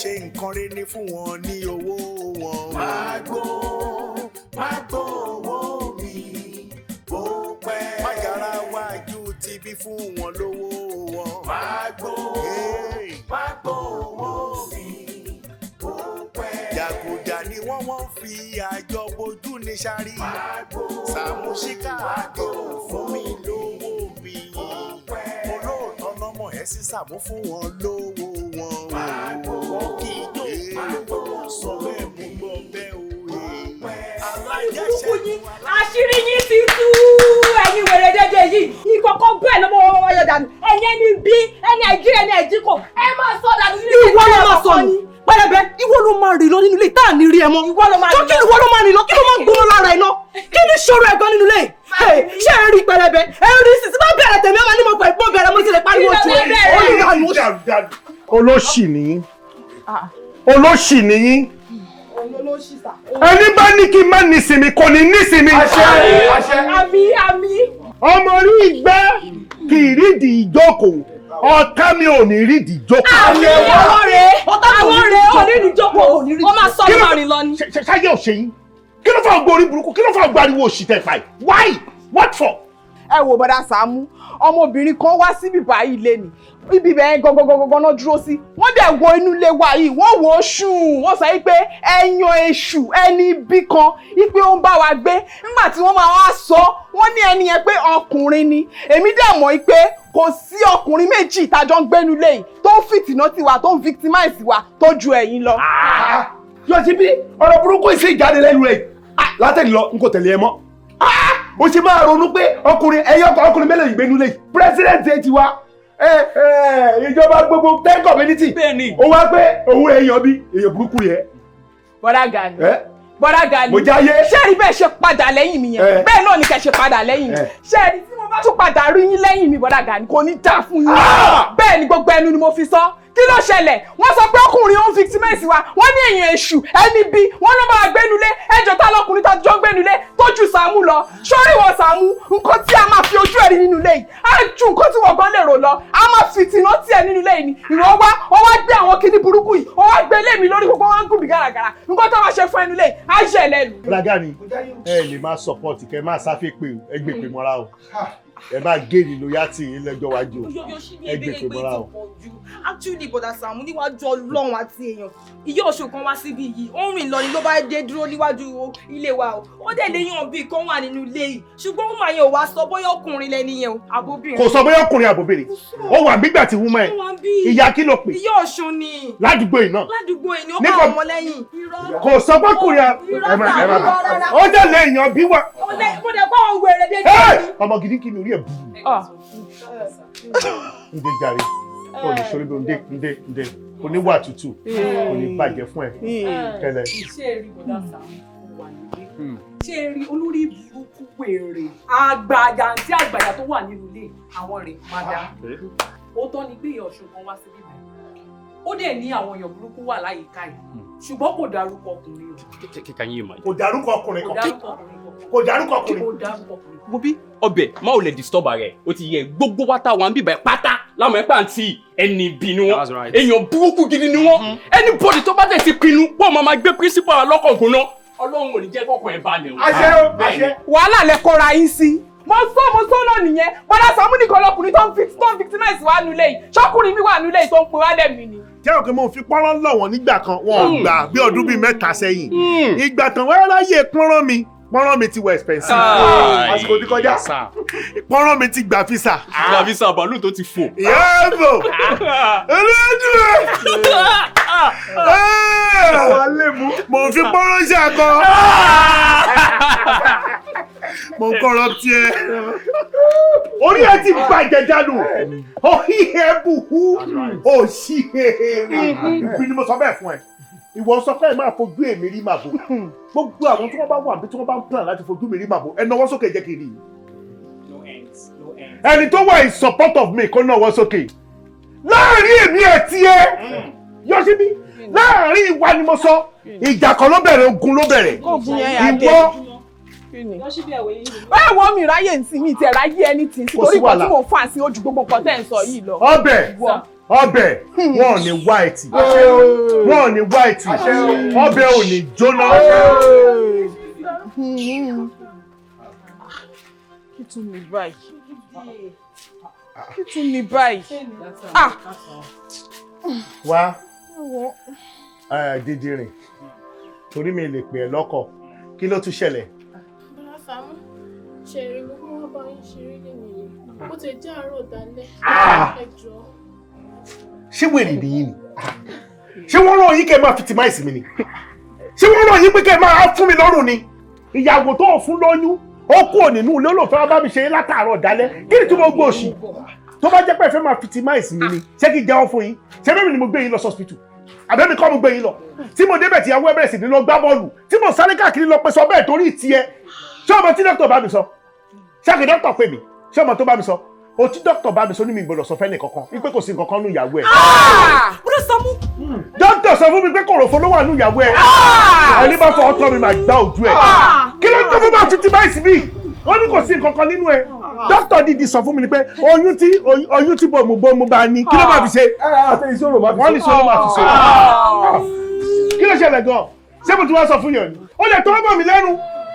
ṣe nǹkan rere ní fún wọn ní owó wọn. Má gbó owó mi bó pẹ́. Má yára wájú ti bí fún wọn lówó wọn. Má gbó owó mi bó pẹ́. Jàgùjà ni wọ́n fi àjọ bojú ní sáré. Sàámú ṣíkà àdé fún mi lówó mi. Olóòótọ́ lọ́mọ ẹ̀ sí Sàámú fún wọn lówó wọn. Wọ́n kì í jó sọ bẹ́ẹ̀ mú gbọ́ bẹ́ẹ̀ burúkú yín àṣírí yín ti tú ẹ̀yin wèrè dédé yìí ìkọ̀kọ̀ bẹ́ẹ̀ lọ́mọ wọn yọ dànù ẹ̀yin ẹni bí ẹni àìjírí ẹni àìjíkò ẹ máa sọ dànù nínú ilé ìwọ ló máa sọ ni pẹlẹbẹ ìwọ ló máa rìn lọ nínú ilé tá à ní rí ẹ mọ ìwọ ló máa rìn lọ kí ìwọ ló máa rìn lọ kí ló máa gbóná lára ẹ náà kí ni ṣòro ẹ̀gbọ́n nínú ilé ṣé ẹ rí pẹlẹbẹ ẹ rí sísí bá bẹ̀rẹ̀ tèmi ọmọ ní mo pẹ ìpọn bẹ̀rẹ̀ mo ti lè pariwo jù olóṣì nìyí olóṣì nìyí ẹni bá ní kí n má nísinmi kò ní nísinmi. àmì. ọmọ rí ìgbẹ́ kì í rídìí ìjókòó ọ̀tá mi ò ní rídìí ìjókòó. àwọn rẹ̀ ò ní rídìí ìjókòó wọ́n máa sọ ọ́ rìn lọ ni. ṣáyé òṣèyí kí ló fà gbórí burúkú kí ló fà gbariwo òṣì tẹ̀ fà yìí why what for. ẹ wo bọ́dà Sàámú ọmọbìnrin kan wá síbí báyìí lé ní ibi bẹ́ẹ̀ gangan náà dúró sí wọ́n dẹ̀ wo inú ilé wa yìí wọ́n wò ó ṣùn wọ́n sọ pé ẹyan èṣù ẹni bí kan ipe ó ń bá wa gbé nígbà tí wọ́n máa wá sọ wọ́n ní ẹni yẹn pé ọkùnrin ni èmi dẹ̀ mọ̀ pé kò sí ọkùnrin méjì tájọ́ ń gbénu lé yìí tó ń fìtìná tiwa tó ń victimize wa tó ju ẹ̀yin lọ. yóò ti bí ọ̀rọ̀ burúkú ìsìn ìjáde lẹ́nu rẹ̀ látẹ̀lé lọ n kò tẹ̀lé ẹ mọ́ o ṣe máa ronú pé ọkùnrin ọkùnrin mélòó yìí gbénu lé yìí president ẹ ti wá ìjọba gbogbo ten community ó wá pé òun èèyàn bí èèyàn burúkú yẹ. bọ́dà Gani mo jáyé. ṣé rí bẹ́ẹ̀ ṣe padà lẹ́yìn mi yẹn bẹ́ẹ̀ náà ni kẹ́ ṣe padà lẹ́yìn mi ṣé rí tí mo bá tún padà rí yín lẹ́yìn mi bọ́dà Gani kò ní dá fún yín bẹ́ẹ̀ ni gbogbo ẹnu ni mo fi sọ kí ló ṣẹlẹ̀ wọ́n sọ pé ọkùnrin ó ń victimize wa wọ́n ní èèyàn èṣù ẹni bí wọ́n ló máa gbénulé ẹjọ́ tá lọkùnrin tá jọ gbénulé tó ju Sàámú lọ sórí wọ Sàámú nǹkan tí a máa fi ojú ẹ̀rí nínú ilé yìí á ju nǹkan tí wọ́n gan lè rò lọ a máa fi tìǹà tiẹ̀ nínú ilé yìí ni ìwọ wá gbé àwọn kinní burúkú yìí ó wá gbé lé mi lórí gbogbo wọn ń gùn mí gàràgàrà nǹkan tó máa ṣe fún ẹnu ilé yìí á ṣe ẹlẹ́nu. Bọ́dà ni ẹ lè máa support kẹ máa sáfẹ́ pé ẹ gbé pé mọ́ra o ẹ bá géèdì lóyàtì lẹ́jọ́ wájú ẹ gbé pé mọ́ra o. actually bọ̀dà Sàámú níwájú Ọlọ́run àti èèyàn ìyá Ọ̀ṣun kan wá síbí yìí ó ń rìn lọ ni ló bá dé dúró níwájú ilé wa o ó dẹ̀ léyàn bíi kan wà nínú ilé yìí ṣùgbọ́n ó máa yẹn ò wá sọ bóyá ọkùnrin lẹni yẹn o àbóbìnrin. kò sọ bóyá ọkùnrin àbóbìnrin ó wà nígbà tí wúmọ ẹ ìyá kí ló pè. ìyá Ọ̀ṣun ni. ládùúgbò yìí náà. ládùúgbò yìí ni ó bá ọmọ lẹ́yìn. kò sọ pé ọkùnrin ó dẹ̀ léyàn bí wà. mo dẹ̀ bá wọn wèrè dé. ọmọ gidi kí ni orí ẹ̀ bú. ǹdẹ jàre olùsọ̀rọ̀ bí ǹdẹ oníwà tútù kò ní bàjẹ́ fún ẹ kẹlẹ. ṣé ẹ rí bọ́dà Sàámú wà nílé ṣé ẹ rí olórí burúkú wèrè àgbàyà àti àgbàyà tó wà nínú ilé àwọn rẹ̀ máa dá ó tọ́ ni pé ìyá Ọ̀ṣun kan wá síbí bẹ́ẹ̀ ó dẹ̀ ní àwọn èèyàn burúkú wà láyìíká yìí ṣùgbọ́n kò dárúkọ ọkùnrin o. kò dárúkọ ọkùnrin kan. kò dárúkọ ọkùnrin. mo bí ọbẹ̀ máa ò lè disturb rẹ̀ ó ti yẹ gbogbo wa táwọn ń bíbẹ̀ pátá láwọn ẹ̀ pàǹtí ẹni bí ni wọ́n èèyàn burúkú gidi ni wọ́n anybody tó bá tẹ̀ sí pinnu pọ̀ máa gbé principal lọ́kọ̀ọ̀gùn náà Ọlọ́run ò ní jẹ́ kọ́kọ́ ẹ̀ balẹ̀ o. àṣẹ. wàhálà lẹ kóra yín sí mo sọ náà nìyẹn bọ́dà Sàámú nìkan lọkùnrin tó ń victimize wa nulẹ̀ yìí ṣọ́kùnrin mi wà nulẹ̀ yìí tó ń pè wá lẹ́mìí ni. jẹ́ òkè mo fi pọ́nrán lọ̀ wọ́n nígbà kan wọn ò gbà bí ọdún bíi 3 sẹ́yìn ìgbà kan wọ́n ráyè pọ́nrán mi ti wọ expensive àsìkò ti kọjá pọ́nrán mi ti gbà físà. gbà físà bàálù tó ti fò. yẹ́bù ẹlẹ́dùn mo fi pọ́nrán ṣe àkọ mo kọ́rọ̀ tiẹ̀. orí ẹ ti bàjẹ́ dànù orí ẹ bùkú òṣì ìpín ni mo sọ bẹ́ẹ̀ fún ẹ ìwọ sọ pé ẹ máa fojú èmi rí màbò gbogbo àwọn tí wọ́n bá wà bí tí wọ́n bá ń plan láti fojú mi rí màbò ẹ náwó sókè jẹ́ kí n rí i. ẹni tó wà in support of me kó náwó sókè láàrin èmi ẹ̀ tiẹ̀ Yọ́síbí láàrin ìwà ni mo sọ ìjà kan ló bẹ̀rẹ̀ ogun ló bẹ̀rẹ̀ ìwọ. báwo wọ́n mi ráyè ń sin mi tẹ̀ ráyè ẹni tí torí kan tí mo fà sí ojú gbogbo nǹkan tẹ́ ń sọ yìí lọ. ọbẹ̀ wọn ò ní white wọn ò ní white ọbẹ̀ ò ní jóná. Kí tún ní báyìí? Kí tún ní báyìí? Wá dídìrín torí mi lè pè ẹ́ lọ́kọ̀ kí ló tún ṣẹlẹ̀? Bọ́lá Sàámú ṣeré mo fún wọn bá yín ṣeré nínú yìí ó ti jẹ́ àárọ̀ dalẹ̀ ẹjọ́. Ṣé wèrè nìyí ni? Ṣé wọ́n rán yín kẹ́ máa fìtìmáìsì mi ni? Ṣé wọ́n rán yín pé kẹ́ máa fún mi lọ́rùn ni? Ìyàwó tó fún lóyún ó kúrò nínú ilé olóòótọ́ bá mi ṣe látàárọ̀ dalẹ̀ kí ni tí mo gbọ́ òṣì? Tó bá jẹ́ pé ẹ fẹ́ máa fìtìmáìsì mi ni ṣé kí jẹ́wọ́ fún yín? Ṣé bẹ́ẹ̀ ni mo gbé yín lọ sọ́spítù? Àbẹ́mi kọ́ mo gbé yín lọ. Tí mo débẹ̀ tí ìyàwó ẹ bẹ̀rẹ̀ sí ní lọ gbá bọ́ọ̀lù tí mo sáré káàkiri lọ pé sọ bẹ́ẹ̀ torí tiẹ̀. Ṣé ọmọ tí dókítà bá mi sọ? Ṣé àkè dókítà pè mí? Ṣé ọmọ tó bá mi sọ? O tí dókítà bá mi sọ ní mi gbọ́dọ̀ sọ fẹ́ni kankan wípé kò sí nǹkan kan nù ìyàwó ẹ̀. Bùrọ̀ Sàámú. Dókítà sọ fún mi pé kòròfo ló wà nù ìyàwó ẹ̀. Ẹni bá fọ ọtọ mi máa gbá ojú ẹ̀. Kí ló ń tó fún bá títí báyìí sí bí? Wọ́n ní kò sí nǹkan kan nínú ẹ̀. Dókítà dídì sọ fún mi pé oyún tí bòmù bá ní kí ló máa fi ṣe? Wọ́n ní sọ́nù máa fi ṣe. Kí ló ṣẹlẹ̀ gan-an? Ṣé mo ti wá sọ fún yàn ni? Ó lè tọ́ ọmọ mi lẹ́nu.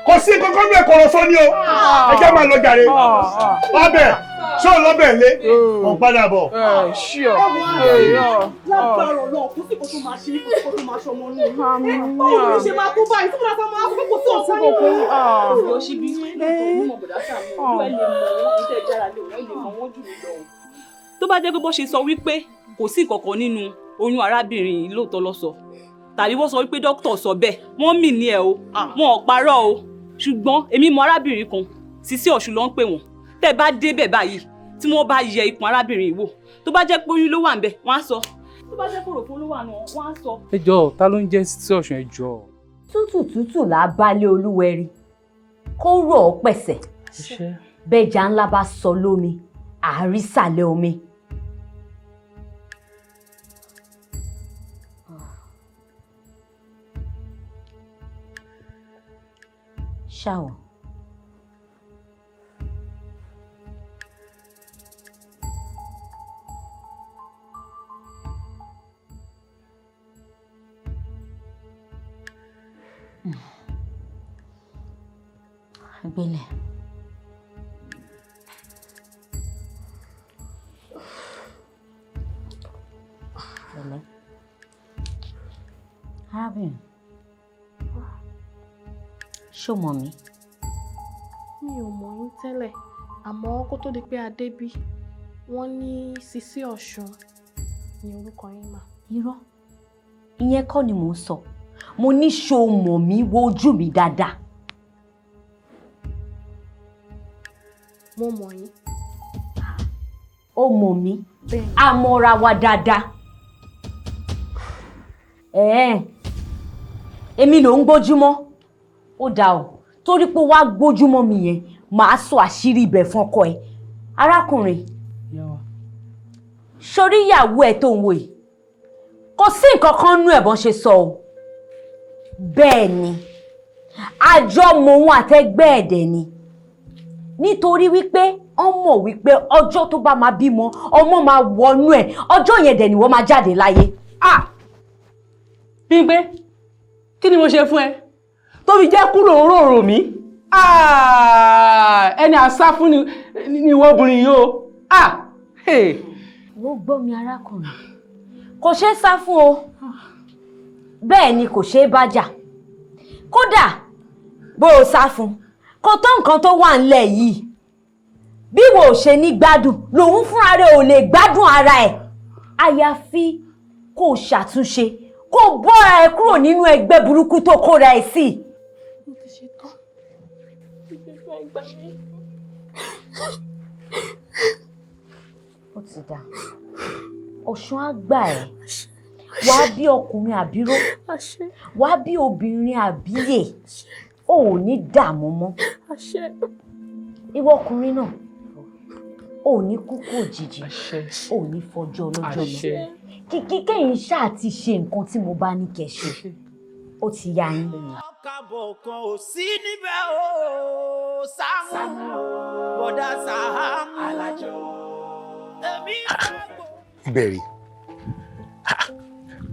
Kò sí nǹkan kan ní ẹ̀kọ́ ọ̀rọ̀ sọ ni o. Ẹ jẹ́ máa lọ jàre. Ọbẹ̀ ṣé o lọ́bẹ̀ lé? Ọ̀ padà bọ̀. Ṣíọ̀. Lágbára Ọlọ́run kò sí kò tó máa ṣe kò tó máa ṣọmọ ní. Báwo ni ṣe máa tó báyìí tí mo náà máa fún kò sí ọ̀sán yìí. Yóò ṣí bí lóòótọ́ mọ̀ bọ̀dá Sàámú ojú ẹ̀ lè mọ̀ wọ́n ìtẹ̀ ìjára lè wọ́n lè mọ̀ wọ́n jù mí lọ. Tó bá jẹ́ pé bó ṣe sọ wípé kò sí ìkọ̀kọ̀ nínú oyún arábìnrin yìí lóòótọ́ ló sọ tàbí wọ́n sọ wípé dókítà sọ bẹ́ẹ̀ wọ́n mì ní ẹ̀ o wọn ò parọ́ o ṣùgbọ́n èmi mọ arábìnrin kan Sisi Osun ló ń pè wọ́n tẹ́ bá débẹ̀ báyìí tí wọ́n bá yẹ ikùn arábìnrin yìí wò tó bá jẹ́ pé oyún ló wà ń bẹ̀ wọ́n á sọ tó bá jẹ́ kòròfo ló wà náà wọ́n á sọ. ẹ jọ̀ọ́ ta ló ń jẹ́ Sisi Osun ẹ jọ̀ọ́. tútù là á balẹ̀ olúwẹ̀rí kó rọ̀ ọ́ pẹ̀sẹ̀ bẹ́ẹ̀jà ńlá bá sọ lómi àrísàlẹ̀ omi. ṣáwọ̀. Gbélé. Gbélé. Arábìnrin. Ṣó mọ̀ mí? Mi ò mọ̀ yín tẹ́lẹ̀ àmọ́ kó tó di pé a débí wọ́n ní Sisi Osun ní orúkọ yín mà. Irọ́ ìyẹn kọ́ ni mò ń sọ mo ní ṣó mọ̀ mí wo ojú mi dáadáa. Mo mọ̀ yín. Ó mọ̀ mí a mọ̀ra wa dáadáa. Èmi ló ń gbójúmọ́ ó dá o torí pé wàá gbójúmọ́ mi yẹn màá sọ àṣírí ibẹ̀ fún ọkọ ẹ. Arákùnrin sórí ìyàwó ẹ tó ń wò yìí kò sí nǹkan kan nú ẹ̀bọ́n ṣe sọ o. Bẹ́ẹ̀ ni àjọmọ̀ òun àtẹgbẹ́ ẹ̀dẹ̀ ni nítorí wípé wọ́n mọ̀ wípé ọjọ́ tó bá máa bímọ ọmọ máa wọnú ẹ̀ ọjọ́ yẹn dẹ̀ ni wọ́n máa jáde láyé. Bímpé kí ni mo ṣe fún ẹ tó fi jẹ́ kúrò òróró mi ẹni àṣà fún ni ìwọ obìnrin yìí o. Ó gbọ́ mi arákùnrin kò ṣeé sá fún o bẹ́ẹ̀ ni kò ṣeé bá jà kódà bó o sá fún kò tó nǹkan tó wà ńlẹ̀ yìí bí wo ò ṣe ní gbádùn lòun fúnra rẹ̀ ò lè gbádùn ara ẹ̀ àyàfi kó o ṣàtúnṣe kó o bọ́ra ẹ kúrò nínú ẹgbẹ́ burúkú tó kóra ẹ sí. Mo ti ṣe tán. Ìgbésẹ̀ ìgbà mi. Ó ti dà Ọ̀ṣun á gbà ẹ́ wàá bí ọkùnrin àbíró wàá bí obìnrin àbíyè ò ní dààmú mọ́ ìwọ ọkùnrin náà ò ní kúkú òjijì ò ní fọjọ́ ọlọ́jọ́ lọ kíkí kẹ́yìn ṣáà ti ṣe nǹkan tí mo bá ní kẹ́ ṣe ó ti yá yín. Ọkàbọ̀ kan ò sí níbẹ̀ o Saamu bọ̀dá Saamu Alajọ. Bẹ̀rẹ̀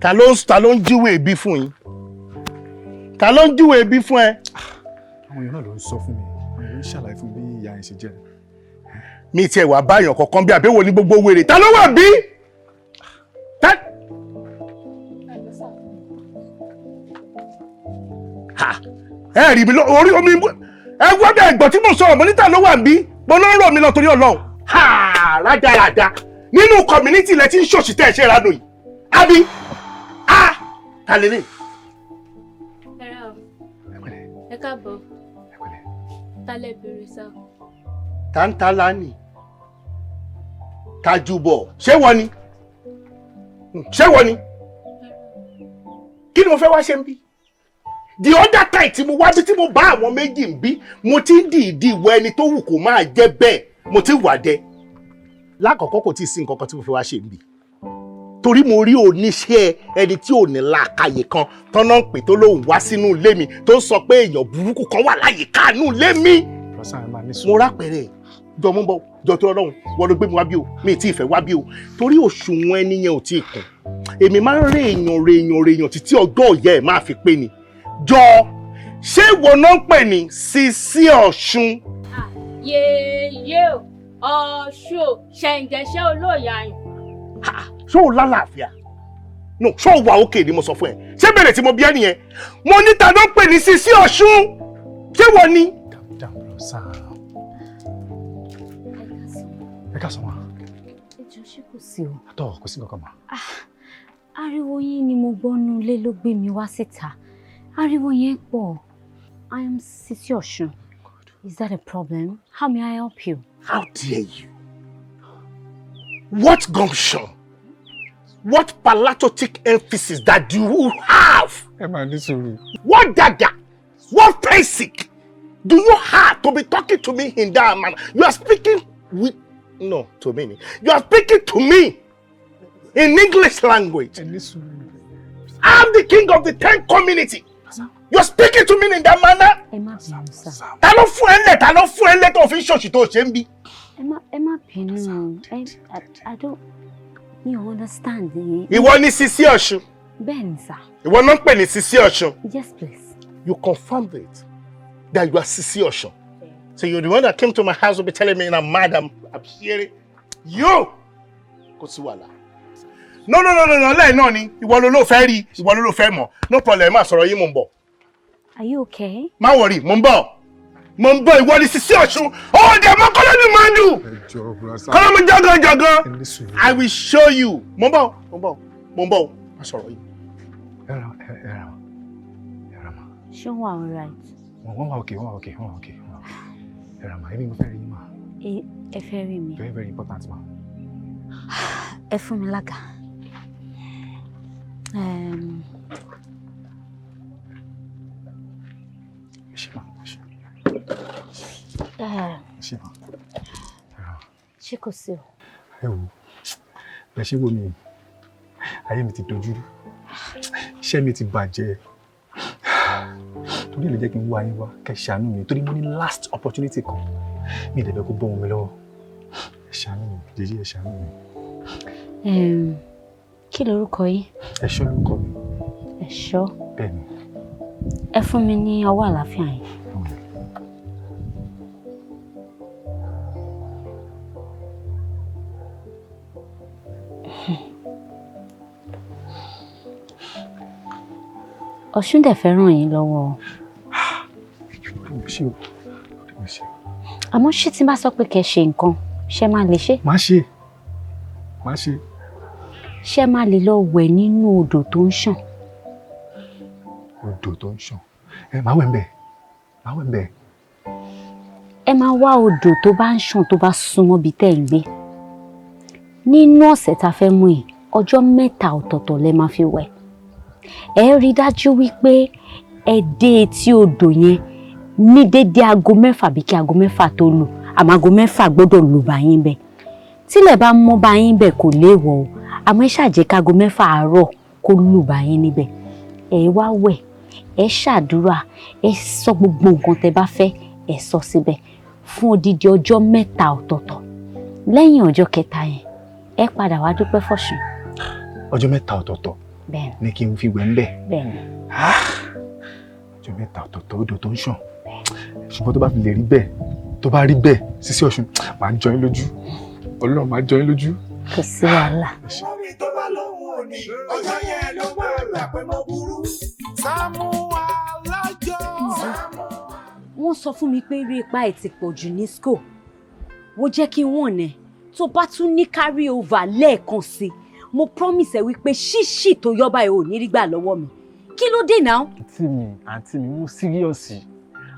Ta ló ń júwe bí fún yín? Ta ló ń júwe bí fún ẹ? Àwọn èèyàn náà ló ń sọ fún mi. Àwọn èèyàn ń ṣàlàyé fún bí ìyá yẹn ṣe jẹ́. Mi tiẹ̀ wá báyàn kankan bí àbẹ̀wò ní gbogbo wèrè. Ta ló wà bí? Ẹ rí mi orí omi ẹ wá bí ẹgbọ́n tí mo sọ̀rọ̀ mo níta ló wà bí mo ló ń rò mí lọ torí Ọlọ́run. Rádaràda nínú community lẹ ti ń ṣòṣì tẹ́ ẹ ṣe ìranù yìí. Àbí? Ta lè lè. Ẹ káàbọ̀. Ta lẹ bèrè sá. Tantalani. Tajúbọ̀. Ṣé wọ́n ni? Ṣé wọ́n ni? Kí ni mo fẹ́ wá ṣe ń bí? The other time tí mo wá bí tí mo bá àwọn méjì ń bí, mo ti ń dìídì wọ ẹni tó wù kó máa jẹ́ bẹ́ẹ̀, mo ti wà dẹ. Lákọ̀ọ́kọ́ kò tí ì sí nǹkan kan tí mo fẹ́ wá ṣe ń bí. Torí mo rí oníṣẹ́ ẹni tí ò ní làákàyè kan tọ́nà ń pè tó lóun wá sínú ilé mi tó sọ pé èèyàn burúkú kan wà láyìíká inú ilé mi. Mo rápẹ̀rẹ̀ jọ mú bọ́ jọ tó Ọlọ́run wọ́n ló gbé mi wá bí o mi ì tí ì fẹ́ wá bí o torí òṣùwọ̀n ẹni yẹn ò tí ì kún. Èmi máa ń rèèyàn títí ọjọ́ ọ̀yẹ́ ẹ̀ máa fi pé ni. Jọ ṣé ìwọ náà ń pè ní Sisi Osun? Yèyé Ọ̀ṣun ṣẹ̀ǹgẹ̀ṣẹ̀ olóòyà yìí. Ṣé o lálàáfíà? No, ṣé o wà òkè ni mo sọ fún ẹ? Ṣé bẹ̀rẹ̀ tí mo bí ẹ nìyẹn? Mo ní ta ló ń pè ní Sisi Osun? Ṣé wọ́n ni? Ẹ ká sọ wọn. Ẹjọ́ ṣé kò sí o? Àtọ̀ kò sí nǹkan mà. Ariwo yín ni mo gbọ́ nú ilé ló gbé mi wá síta. Ariwo yẹn pọ̀. I am Sisi Osun. Is that a problem? How may I help you? How dare you? What gumption? What palatiotic emphasis that do you have? Ẹ máa ní sùúrù. What dagger? What basic? Do you have to be talking to me in that manner? You are speaking with... No, to me. You are speaking to me in English language. I'm the king of the 10 community. You are speaking to me in that manner? Ẹ má bínú sá. Ta ló fún ẹ lẹ̀ tó fi ṣọ́ọ̀ṣì tó ṣe ń bí? Ẹ má bínú. I don't... Mi ò understand. Ìwọ ni Sisi Osun. Bẹ́ẹ̀ni sá. Ìwọ náà ń pè ní Sisi Osun. Yes, please. You confirmed it that you are Sisi Osun. So you're the one that came to my house to be telling me I'm mad, I'm hearing you. Kò sí wàhálà. No, lẹ́yìn náà ni ìwọ ló fẹ́ rí, ìwọ ló fẹ́ mọ̀. No problem, má sọ̀rọ̀ yín, mo ń bọ̀. Are you okay? Má worry, mo ń bọ̀. Ìwọ ni Sisi Osun. Oh, the man kọ́lọ́ ni máa dùn. Kọ́lọ́ mi jọ́gàn. I will show you. Mo ń bọ̀. Má sọ̀rọ̀ yín. Ẹ ra ma. Ṣé wọ́n wà all right? Wọ́n wà okay. Ẹ ra ma, èmi mo fẹ́ rí yín ma. Ẹ fẹ́ rí mi. Very, very important ma. Ẹ fún mi lága. Ṣé kò sí o? Ẹ wò, bẹ́ẹ̀ ṣé wo mi, ayé mi ti dojú, iṣẹ́ mi ti bàjẹ́. Torí lè jẹ́ kí n wá yín wá, kẹ́ ṣàánú mi, torí mo ní last opportunity kan. Mi ì dẹ̀ bẹ́ kó bọ́ mi lọ́wọ́. Ẹ ṣàánú mi, jẹ́jẹ́ ẹ ṣàánú mi. Kí lorúkọ yín? Ẹ̀ṣọ́ lorúkọ mi. Ẹ̀ṣọ́? Bẹ́ẹ̀ni. Ẹ fún mi ní ọwọ́ àlàáfíà yín. Ọ̀ṣun dẹ̀ fẹ́ ràn yín lọ́wọ́. Àmọ́ ṣé tí n bá sọ pé kẹ́ ṣe nǹkan, ṣé máa lè ṣe? Má ṣe. Ṣé máa lè lọ wẹ̀ nínú odò tó ń ṣàn? Odò tó ń ṣàn? Máa wẹ̀ ń bẹ̀. Ẹ máa wá odò tó bá ń ṣàn tó bá súnmọ́ bí tẹ́ ń gbé. Nínú ọ̀sẹ̀ tá fẹ́ mú yìí, ọjọ́ 3 ọ̀tọ̀ọ̀tọ̀ lẹ máa fi wẹ̀. Ẹ rí dájú wípé ẹ dé etí odò yẹn ní dédé aago 6 bí kí aago 6 tó lù. Àmọ́ aago 6 gbọ́dọ̀ lù bá yín bẹ̀. Tílẹ̀ bá mọ́ bá yín bẹ̀ kò léèwọ̀ o. Àmọ́ ẹ ṣàjẹ́ ká aago 6 àárọ̀ kó lù bá yín níbẹ̀. Ẹ wá wẹ̀, ẹ ṣàdúrà, ẹ sọ gbogbo nǹkan tẹ́ bá fẹ́, ẹ sọ síbẹ̀ fún odidi ọjọ́ 3 ọ̀tọ̀ọ̀tọ̀. Lẹ́yìn ọjọ́ 3 yẹn, ẹ padà wá dúpẹ́ f'Ọ̀ṣun. Ọjọ́ 3 ọ̀tọ̀ọ̀tọ̀. Bẹ́ẹ̀ni. Ní kí n fi wẹ̀ ń bẹ̀. Bẹ́ẹ̀ni. Ọjọ́ mẹ́ta ọ̀tọ̀ọ̀tọ̀ odò tó ń ṣàn. Ṣùgbọ́n tó bá fi lè rí bẹ́ẹ̀, tó bá rí bẹ́ẹ̀, Sisi Osun, màá jọ yín lójú. Ọlọ́run máa jọ yín lójú. Kò sí wàhálà. Omi tó bá lóhùn òní, ọjọ́ yẹn ló máa gbà pé mo burú. Saamu Alajo. Wọ́n sọ fún mi pé eré ipá ẹ̀ ti pọ̀ jù ní school. Wọ́n jẹ́ kí wọ́n nẹ̀ tó bá tún ní carry over lẹ́ẹ̀kan sí. Mo promise ẹ wípé ṣíṣì tó yọ báyìí ò ní rí gbà lọ́wọ́ mi. Kí ló dé náà? Àǹtí mi, mo serious.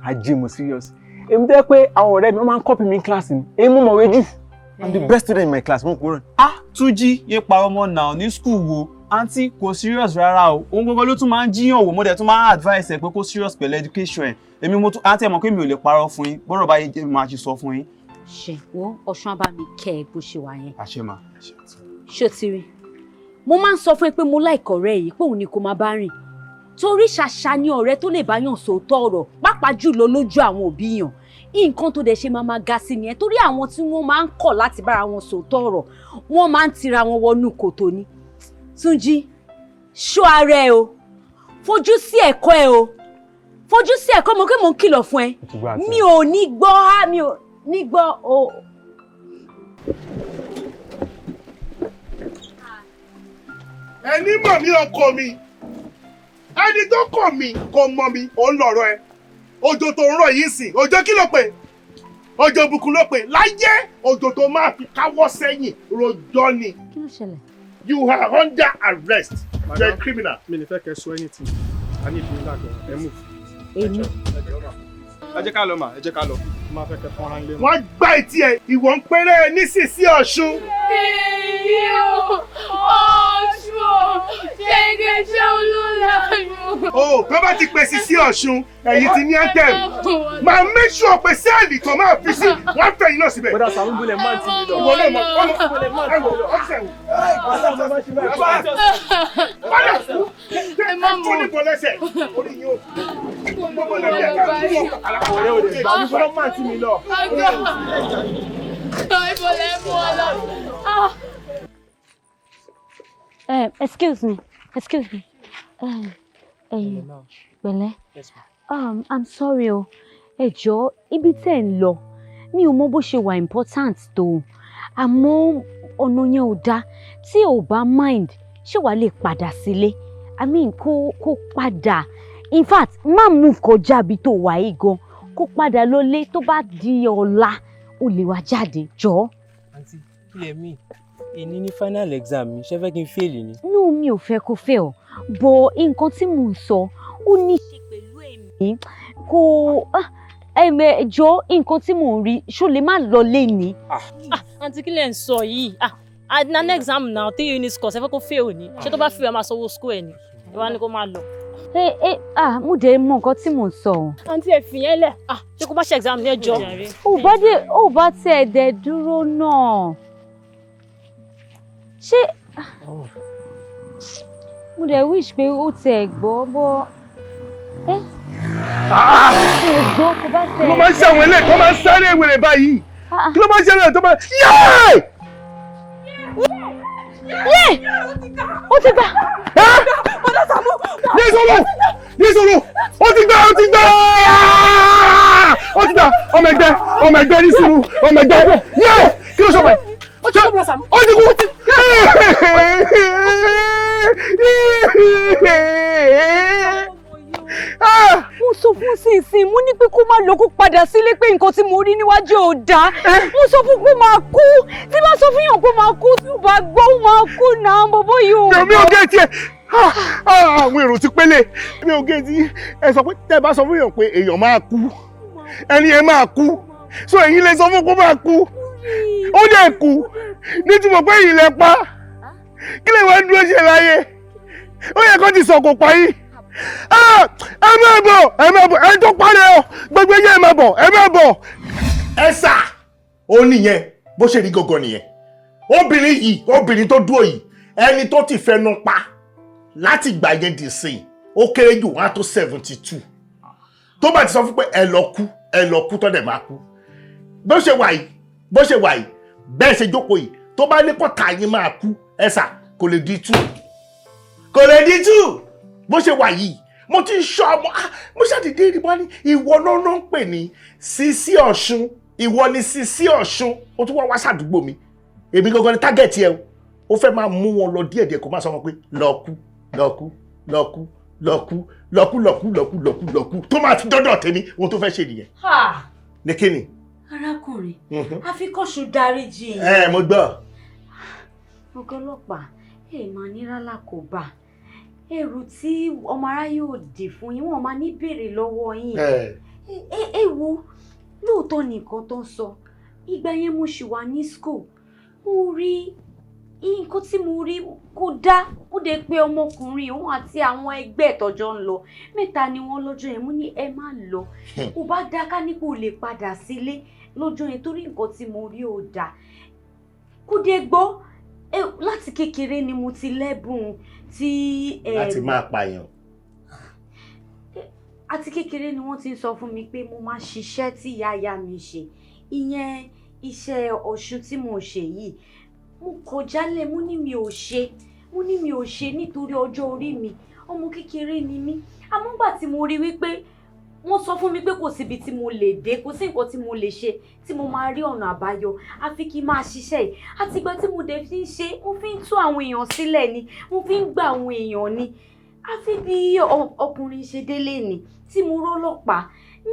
Ajé mo serious. Èmi tẹ́ pé àwọn ọ̀rẹ́ mi wọ́n máa ń copy mi in class ni. Èmi mo mọ̀wé jù. I'm the best student in my class. Mo kúrò. Túnjí yé parọ́ mọ́ náà ní school wo. Àǹtí kò serious rárá o. Òun gbogbo ló tún máa ń jíyàn wò. Mo dẹ̀ tún máa ń advice ẹ pé kó serious pẹ̀lú education ẹ̀. Èmi mo tún àǹtí ẹ̀ mọ̀ pé mi ò lè parọ́ fún yín. Bọ́rọ̀ bá yé jẹ́ mi máa ṣe sọ fún yín. Ṣé wo Ọ̀ṣun á bá mi kẹ́ ẹ bó ṣe wà yẹn. Àṣẹ mà. Ṣó ti rí? Mo máa ń sọ fún ẹ pé mo like ọ̀rẹ́ yìí pé òun ni kò máa bá rìn. Torí ṣàṣà ni ọ̀rẹ́ tó lè bá yàn sòótọ́ ọ̀rọ̀ pàápàá jùlọ lójú àwọn òbí yàn. Nǹkan tó dẹ̀ ṣe máa ga sí nìyẹn torí àwọn tí wọ́n máa ń kọ̀ láti bára wọn sòótọ́ ọ̀rọ̀ wọ́n máa ń tira wọn wọnú kòtò ni. Túnjí, ṣọ́ ara ẹ o, fojú sí ẹ̀kọ́ ẹ o, fojú sí ẹ̀kọ́ mo kí mo ń kìlọ̀ fún ẹ. Mi ò ní gbọ́ mi ò ní gbọ́ o. Ẹni mọ̀ mí ọkọ mi, ẹni tó kọ̀ mí kò mọ̀ mí, ó ń lọ̀rọ̀ ẹ. Òjò tó ń rọ̀ yìí sìn, òjò kí ló pè? Òjò ìbùkún ló pè. Láyé òjò tó máa fi káwọ́ sẹ́yìn rojọ́ ni. Kí ló ṣẹlẹ̀? You are under arrest. You are a criminal. Mi ní fẹ́ kẹ́ sọ anything. A ní ìdílé láàgbọ̀ ẹ mú. Èmi. Ẹ jẹ́ ká lọ mà, ẹ jẹ́ ká lọ. Mo máa fẹ́ kẹ́ fọ́nrán ilé. Wọ́n gbá etí ẹ̀, ìwọ ń péré ní Sisi Osun. Èyí ò Ọ̀ṣun ṣẹ́gẹ́ ṣé olólàyò. O tó bá ti pè Sisi Osun, ẹ̀yin ti ní anthem. Máa make sure pé sẹ́ẹ̀lì tó máa fi sí, wọ́n fẹ́ yín náà síbẹ̀. Bọ́dà Saamu bulẹ̀ máa ti mi lọ. Ìwọ náà mọ̀ ọ́fíìsì ẹ̀wò. Bọ́dà fún ní bọ́lẹ́sẹ̀, orí yín ò. Gbogbo náà yẹ ká kú ọkọ̀ kàlàkọ̀. Ọ̀rẹ́ ò lè gbà mí fọ́nà máa ti mi lọ. Excuse me. Pẹ̀lẹ́. I'm sorry o. Ẹ jọ̀ọ́, ibi tẹ́ ń lọ. Mi ò mọ bó ṣe wà important tó. Àmọ́ ọ̀nà yẹn ò dá. Tí ò bá mind, ṣé wàá lè padà sílé? I mean, kó padà. In fact, má move kọjá bí tó wà yìí gan. Kó padà lọlé tó bá di ọ̀la. O lè wá jáde, jọ̀ọ́. Àǹtí, kí lẹ mí? Èní ní final exam mi, ṣé fẹ́ kí n fail ni? No, mi ò fẹ́ kó fail. But nǹkan tí mò ń sọ, ó ní ṣe pẹ̀lú èmi. Jọ̀ọ́, nǹkan tí mò ń rí, ṣó lè má lọ lé ni. Àǹtí kí lẹ ń sọ yìí? An exam now, 3 units course, ẹ fẹ́ kó fail ni. Ṣé tó bá fail, a máa sanwó school ẹ̀ ni? Ìwà ni kó máa lọ. Mo dẹ̀ mọ nǹkan tí mò ń sọ. Àǹtí ẹ fi yẹn lẹ̀. Ṣé kó má ṣe exam ní ẹjọ́? Ó bá tẹ̀ dẹ̀ dúró náà. Ṣé mo dẹ̀ wish pé ó tẹ̀ gbọ́ bọ́. Kí ló máa ń ṣe àwọn eléyìí tó máa ń sáré wèrè báyìí? Kí ló máa ń ṣe eléyìí tó máa ń. Ó ti gbà. Ní sọ̀rọ̀, ó ti gbà. Ọmọ ẹgbẹ́ ní sùúrù, ọmọ ẹgbẹ́. Kí ló sọ pé? Ó ti kú. Mo sọ fún Sisi, mo ní pé kó má lọ kó padà sílé pé nǹkan tí mo rí níwájú ò dáa. Mo sọ fún pé máa kú. Tí bá sọ fún yàn pé máa kú, tí ò bá gbọ́ ó máa kú náà, bọ́bọ́ yóò. Mi ò gé tiẹ̀. Àwọn èrò ti pélé. Mi ò gé tí ẹ sọ pé tẹ́ bá sọ fún yàn pé èèyàn máa kú. Ẹni ẹ máa kú. So ẹ̀yin lè sọ fún kó máa kú. Ó dẹ̀ kú. Nítorí pé ẹ̀yin lẹ pa. Kí lè wá dúró ṣe láyé? Ó yẹ kó ti sọ kò pa yín. Ẹ máa bọ̀, ẹ tó parẹ́ ọ, gbogbo yẹn máa bọ̀. Ẹ sà, ó nìyẹn, bó ṣe rí gangan nìyẹn. Obìnrin tó dúró yìí, ẹni tó ti fẹnu pa láti ìgbà yẹn dì sí, ó kéré jù wọ́n á tó 72. Tó bá ti sọ fún pé ẹ lọ kú tó dẹ̀ máa kú. Bó ṣe wà yìí, bẹ́ẹ̀ ṣe jókòó yìí, tó bá ní kọ́ta yín máa kú, ẹ sà, kò lè di 2. kò lè di tú bó ṣe wà yìí mo ti ń ṣọ́ ọmọ mo ṣàdédé rí wọ́n ní ìwọ náà ń pè ní Sisi Osun ìwọ ni Sisi Osun ó tún wá ṣàdúgbò mi èmi gangan ni tágẹ̀tì ẹ ó fẹ́ máa mú wọn lọ díẹ̀díẹ̀ kó má sọ wọn pé lọ́kú tó máa fi dọ́dọ̀ tèmi ohun tó fẹ́ ṣe nìyẹn. ní kíni. arákùnrin àfikọ́sùn dáríjì. mo gbọ́. ọ̀gá ọlọ́pàá máa ní rálá kò bá ẹrù tí ọmọ aráyé ò dì fún yín wọn máa ní béèrè lọ́wọ́ yín. wo lóòótọ́ nìkan tó ń sọ ìgbà yẹn mo ṣì wà ní school mo rí nǹkan tí mo rí kó dá ó dé pé ọmọkùnrin òun àti àwọn ẹgbẹ́ ìtọ́jọ́ ń lọ 3 ni wọ́n lọ́jọ́ yẹn mo ní ẹ má lọ kó bá dá ká ní kó lè padà sílé lọ́jọ́ yẹn torí nǹkan tí mo rí ò dá kó dé gbọ́ láti kékeré ni mo ti lẹ́bùn tí láti máa pààyàn. àti kékeré ni wọ́n ti ń sọ fún mi pé mo máa ṣiṣẹ́ tí ìyá mi ṣe ìyẹn iṣẹ́ Ọ̀ṣun tí mo ṣe yìí mo kọjá lẹ̀ mo ní mi ò ṣe nítorí ọjọ́ orí mi ọmọ kékeré ni mí àmọ́ nígbà tí mo rí wípé wọ́n sọ fún mi pé kò síbi tí mo lè dé kò sí nǹkan tí mo lè ṣe tí mo máa rí ọ̀nà àbáyọ àfi kí n máa ṣiṣẹ́ yìí àtìgbà tí mo dẹ̀ fi ń ṣe mo fi ń tú àwọn èèyàn sílẹ̀ ni mo fi ń gba àwọn èèyàn ni àfi bí ọkùnrin ṣe délé ni tí mo rọ́lọ́pàá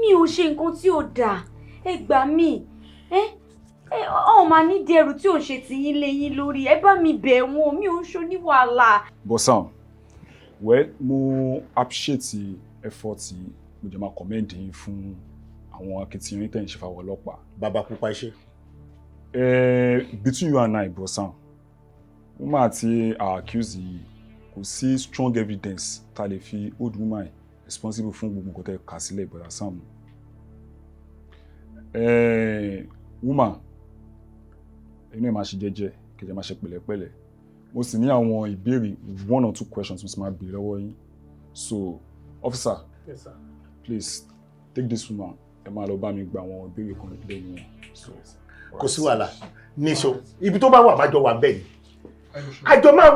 mi ò ṣe nǹkan tí ò dáa ẹ gbà mí ọ máa ní dẹrù tí ò ń ṣe tìyín léyìn lórí ẹ bá mi bẹ̀ wọ́n mi ò ń ṣoní wàhálà. Bosan mo appreciate effort mo jẹ́ máa commend yín fún àwọn akitiyan tẹ̀ ń ṣe fáwọn ọlọ́pàá. Bàbá pupa iṣẹ́. Between you and I, Bosan, woman àti accused yìí kò sí strong evidence tá lè fi hold woman responsible fún gbogbo nǹkan tẹ́ kà sílẹ̀ ìbọ̀dà Saamu. Woman inú ẹ̀ máa ṣe jẹ́jẹ́ kẹjẹ máa ṣe pẹ̀lẹ́pẹ̀lẹ́ mo sì ní àwọn ìbéèrè 1 or 2 questions mo sì máa béèrè lọ́wọ́ yín. So officer. Yes, sir. Please take this woman ẹ máa lọ bá mi gba àwọn ìbéèrè kan lẹ́yìn wọn. Kò sí wàhálà níṣó ibi tó bá wà máa jọ wà bẹ́ẹ̀ ni àjọ máa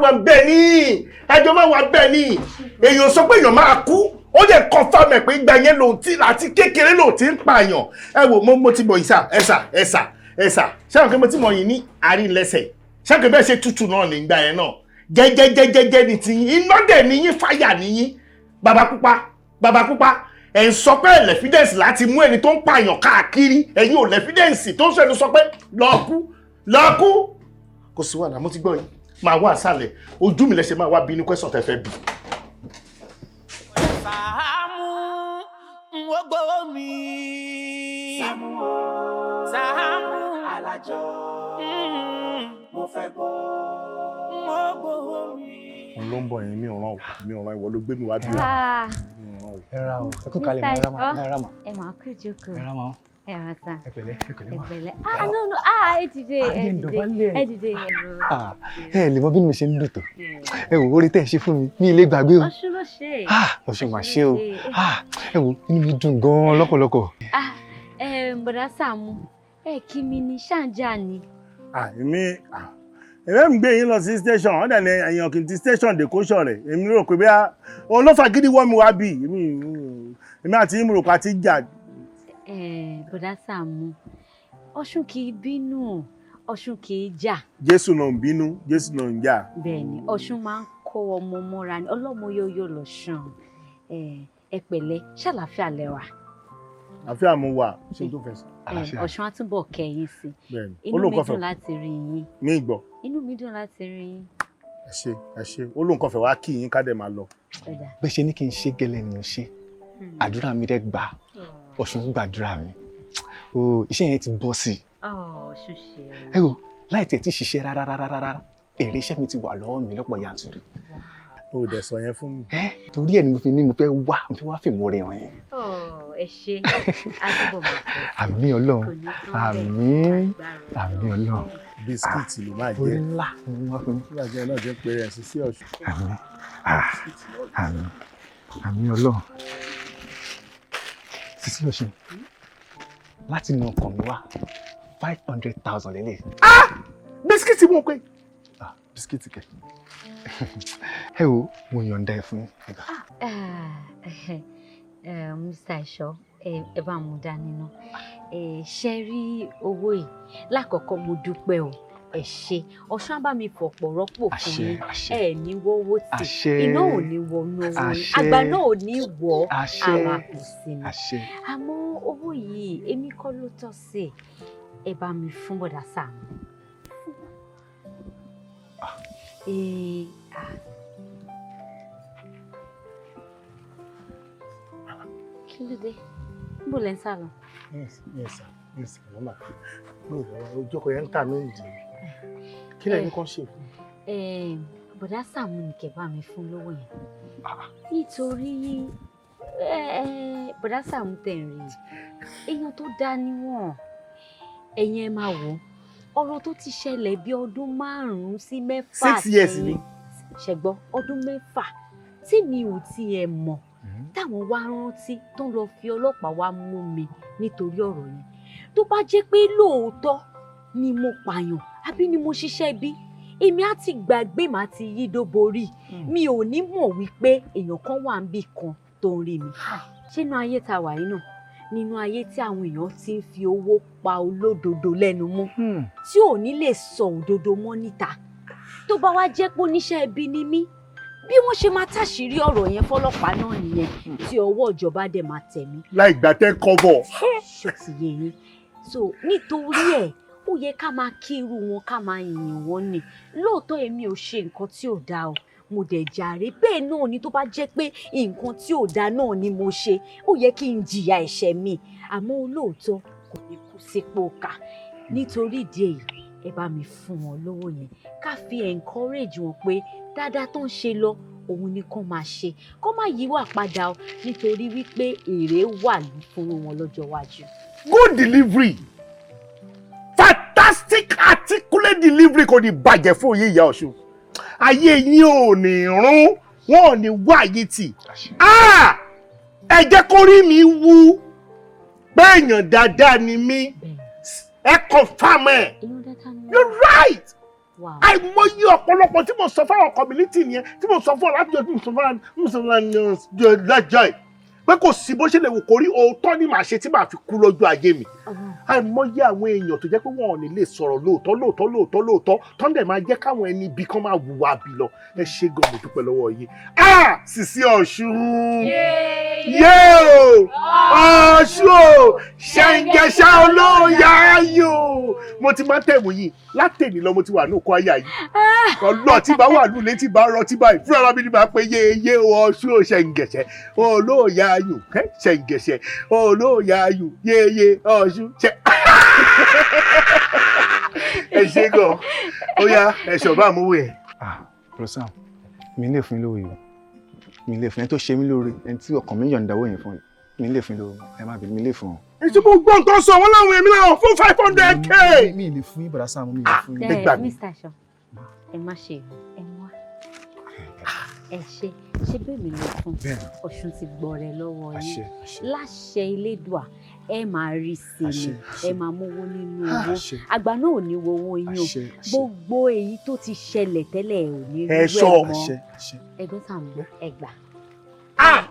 wà bẹ́ẹ̀ ni èèyàn sọ pé èèyàn máa kú ó dẹ̀ confirm ẹ̀ pé ìgbà yẹn lòun tí àti kékeré lòun ti ń pààyàn ẹ wò mo ti bọ̀ yìí ẹ̀sà ṣáà pé mo ti mọ̀ yìí ní àárín lẹ́sẹ̀ ṣáà pé bẹ́ẹ̀ ṣe tútù náà nígbà yẹn náà jẹ́jẹ́jẹ́jẹ́ ní ti yín iná dẹ̀ níyín fáyà níyín bàbá pupa ẹ̀ ń sọ pé lẹ́fídẹ́ǹsì láti mú ẹni tó ń pààyàn káàkiri ẹ̀yin ò lẹ́fídẹ́ǹsì tó ń sọ ẹni sọ pé lọ́ọ̀kú kò sí wàhálà mo ti gbọ́ yín máa wá àṣàlẹ̀ ojú mi lẹ́sẹ̀ máa wá bí inú kwẹ́sàn tẹ́ fẹ́ bí. Saamu ó gbowó mi. Saamu Alajọ mo fẹ́ gbọ́ ó gbowó mi. òun ló ń bọ̀ yẹn mi ò ràn ìwọ ló gbé mi wá bí o. ẹ ra o ẹ kú kalẹ̀ mọ́ ẹ ra mọ́. ẹ máa kú jókòó. ẹ ra mọ́. ẹ ra sa. ẹ pẹ̀lẹ́ no ẹ dìde ẹ lè mọ bí mi ṣe ń dùn tó ẹ wò orí tẹ́ ẹ ṣe fún mi ní ilé gbàgbé o. Ọ̀ṣun ló ṣe. Ọ̀ṣun mà ṣe o ẹ wò inú mi dùn gan-an lọ́pọ̀lọpọ̀. Bọ̀dá Saamu ẹ kí mi ní ṣáǹjà ni. èmi ń gbé yín lọ sí station wọ́n dẹ̀ ní èèyàn kì í ti station dè kó ṣọ̀rẹ̀ èmi rò pé bí òun ló fagídí wọ́n mi wá bí èmi àti yín mo rò pé a ti jà. Bọ̀dá Saamu Ọ̀ṣun kì í bínú Ọ̀ṣun kì í jà. Jésù náà ń bínú Jésù náà ń jà. Bẹ́ẹ̀ni Ọ̀ṣun máa ń kó ọmọ mọ́ra ni ọlọ́mọ yóò lọ́ṣun ẹ pẹ̀lẹ́ ṣàlàáfíà lẹ́wà. àfíà mo wà ṣe tó fẹ́ sọ. Ọ̀ṣun á túbọ̀ kẹ́yìn sí i inú mi dùn láti rí yín. mi gbọ́. inú mi dùn láti rí yín. ẹ ṣe olóńkọ́ fẹ́ wá kí yín ká dẹ̀ máa lọ. bẹ́ẹ̀ ṣe ní kí n ṣe gẹ́lẹ́ ni mo ṣe àdúrà mi dẹ̀ gbà Ọ̀ṣun gbàdúrà mi iṣẹ́ yẹn ti bọ́ sí i. ẹ wò láì tẹ̀ tí ṣiṣẹ́ rárá èrè iṣẹ́ mi ti wà lọ́wọ́ mi lọ́pọ̀ yanturu. o ò dẹ̀ sọ yẹn fún mi. torí ẹ̀ ni mo fẹ́ wá fìmọ̀ rẹ̀ hàn yẹn. ẹ ṣe àdúgbò máa fẹ́. àmín Ọlọ́run àmín Ọlọ́run. bisikíìtì ló máa jẹ. orí ńlá ni wọ́n fún mi. bí àjọ náà jẹ́ pé ẹ̀ Sisi Osun. àmín Ọlọ́run. Sisi Osun láti inú ọkàn mi wá 500,000 lélẹ̀. bisikíìtì mo pé. bisikíìtì kẹ ẹ wo mo yọ̀ǹda ẹ fún Mr. Ìṣọ́ ẹ bá mú dání ná ṣe rí owó yìí lákọ̀ọ́kọ́ mo dúpẹ́ o ẹ ṣé Ọ̀ṣun á bá mi fọ̀pọ̀ rọ́pò fún yín ẹ ní wọ́wọ́ tì iná ò ní wọnú owó yín àgbà náà ò ní wọ̀ ara kò sí ni àmọ́ owó yìí èmi kọ́ ló tọ́ sí ẹ bá mi fún bọ̀dá Saamu. Kí ló dé? Níbo lẹ ń sá lọ? Yes, mama. No, ojú ọkọ yẹn ń tà mí ìdí. Kí lẹ́yìn kan ṣe fún? Bọ̀dá Saamu ní kẹ́ bá mi fún lówó yẹn. Nítorí bọ̀dá Saamu tẹ̀ ń rí èèyàn tó dá níwọ̀n. Ẹ̀yin ẹ máa wò ọ̀rọ̀ tó ti ṣẹlẹ̀ bí ọdún 5 sí 6 years ni. Ṣẹ̀gbọ́ ọdún 6 tí mi ò tiẹ̀ mọ̀ táwọn wá rántí tó ń lọ fi ọlọ́pàá wá mú mi nítorí ọ̀rọ̀ yẹn. Tó bá jẹ́ pé lóòótọ́ ni mo pààyàn àbí ni mo ṣiṣẹ́ bí èmi á ti gbàgbé màá ti yí dóborí mi ò ní mọ̀ wípé èèyàn kan wà níbì kan tó ń rí mi. Ṣé inú ayé ta wà yìí náà nínú ayé tí àwọn èèyàn ti ń fi owó pa olódodo lẹ́nu mọ́ tí ò ní lè sọ òdodo mọ́ níta tó bá wá jẹ́ pé oníṣẹ́ ibi ni mí bí wọ́n ṣe máa táṣìírí ọ̀rọ̀ yẹn fọlọ́pàá náà nìyẹn tí ọwọ́ ìjọba dẹ̀ máa tẹ̀ mí. láì gbà tẹ́ kọ́bọ̀. ṣó ti yé yín so nítorí ẹ̀ ó yẹ ká máa kí irú wọn ká máa yìn wọ́n ni lóòótọ́ èmi ò ṣe nǹkan tí ò dáa o mo dẹ̀ jàre bẹ́ẹ̀ náà ni tó bá jẹ́ pé nǹkan tí ò dáa náà ni mo ṣe ó yẹ kí n jìyà ẹ̀ṣẹ̀ mi àmọ́ olóòótọ́ kò ní kú sípò ká nítorí ìdí èyí ẹ bá mi fún wọn lówó yẹn ká fi encourage wọn pé dáadáa tó ń ṣe lọ òun ni kán máa ṣe kán má yíwà padà o nítorí wípé èrè wà fún wọn lọ́jọ́ iwájú. Good delivery fantastic articulate delivery kò ní bàjẹ́ fún òye ìyá Ọ̀ṣun ayé yín ò ní rún wọn ò ní wá ayé tì ẹ jẹ́ kó rí mi wú pé èèyàn dáadáa ni mí ẹ confirm ẹ you're right àìmọye ọ̀pọ̀lọpọ̀ tí mo sọ fáwọn community nìyẹn tí mo sọ fún ọ láti jọ tí mo sọ fún lọ́jọ́ ẹ̀ pé kò sí bó ṣe lè wò kó rí òótọ́ ni màá ṣe tí màá fi kú lọ́jọ́ ayé mi àìmọye àwọn èèyàn tó jẹ́ pé wọn ò ní lè sọ̀rọ̀ lóòótọ́ tọ́ndẹ̀ máa jẹ́ káwọn ẹni bí kan máa wùwà bí lọ ẹ ṣe gan mo dúpẹ́ lọ́wọ́ yìí Sisi Ọ̀ṣun yóò Ọ̀ṣun ṣẹ̀ǹgẹ̀ṣà olóòyà ayò mo ti máa tẹ̀mù yìí látẹ̀ni lọ mo ti wà ní òkú ayà yìí ọlọ́ọ̀ tí bá wà lulẹ̀ tí bá rọ tí báyìí fúnra mi ni máa pe yéye Ọ̀ṣun ṣẹ̀ǹgẹ̀ṣẹ̀ olóòyà ayò ṣẹ̀ǹgẹ̀ṣẹ̀ olóòyà ayò yéye Ọ̀ṣun ṣẹ̀. ẹ ṣe gan ó yá ẹ̀ṣọ́ bá mú wẹ̀. Rosan mi lè fún lówó yìí mi lè fún ẹni tó ṣe mí lóore ẹni tí ọkàn mi yọ̀ǹda owó yẹn fún mi lè fún lówó ẹ má bínú mi lè fún ọ. ètò mo gbọ́ nǹkan sọ wọn láwọn èmi náà fún 500k. mi lè fún yín bọ̀dá Saamu mi lè fún yín. Mr. Ṣọ ẹ má ṣe ẹ wá ẹ ṣe bẹ́ẹ̀ mi lè fún Ọ̀ṣun ti gbọ́ rẹ lọ́wọ́ yín láṣẹ Elédùà ẹ máa rí sí ni ẹ máa mówó nínú owó àgbà náà ò ní wo owó yín o gbogbo èyí tó ti ṣẹlẹ̀ tẹ́lẹ̀ ò ní rí rẹ̀ mọ́ ẹgbẹ́ Saamu ẹgbà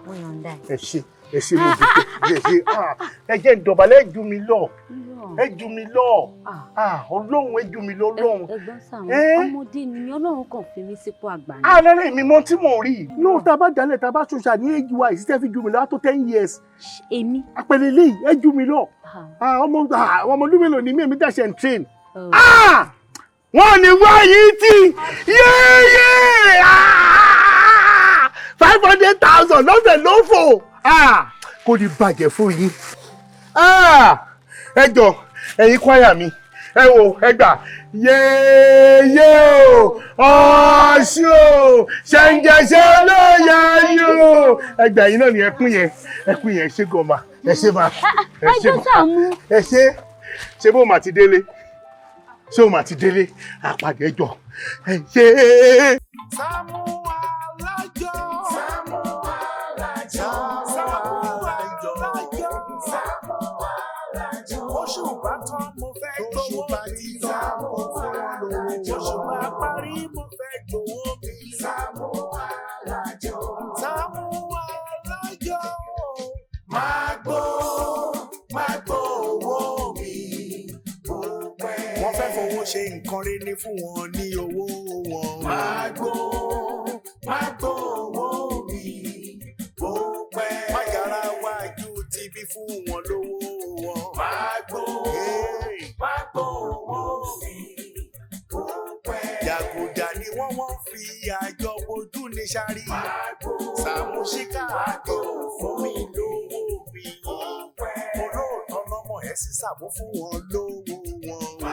wọ́n yàn dá ẹ ṣe mo dúpẹ́ ẹ jẹ́ ìdọ̀bálẹ̀ ẹ jù mí lọ Ọlọ́run ẹ jù mí lọ Ọlọ́run. ẹgbẹ́ Saamu ọmọdé ni Ọlọ́run kàn fi mí sípò àgbà ni. alẹ́ mi mọ tí mò ń rí yóò tá a bá jalè tá a bá ṣoṣà ní age wa ìsítẹ́ fi jù mí lọ á tó 10 years. èmi. àpẹẹrẹ eléyìí ẹ jù mí lọ ọmọ ọdún mélòó ni mí dàṣẹ ń train. wọ́n ní wáyé tí yéyé 500,000 lọ́sẹ̀ ló fò kò ní bàjẹ́ fún yín. ẹ jọ ẹ̀yin kwaya mi ẹ wò ẹ gbà yéyé o Ọ̀ṣun o ṣẹ̀ǹgẹ̀ṣẹ̀ olóyè ayò ẹ gbà yín náà ni ẹkún yẹn ṣe gọ̀mà ẹ ṣe máa ẹ ṣe bó ma ti délé ṣé o ma ti délé àpàdé jọ ẹ ṣe. Saamu Alajo. Saamu Alajo. Saamu Alajo. Saamu Alajo. Oṣù bá tán mo fẹ́ gbowó mi. Saamu Alajo. Oṣù bá parí mo fẹ́ gbowó mi. fẹ́ fowó ṣe nǹkan rí ní fún wọn ní owó wọn. Má gbó owó mi bó pẹ́. Má yára wájú tibí fún wọn lówó wọn. Má gbó owó mi bó pẹ́. Jàgùjà ni wọ́n fi àjọ bojú ní sáré. Saamu ṣíkà àjọ fún mi lówó mi. Olóòótọ́ lọ́mọ ẹ̀ sí Saamu fún wọn lówó wọn.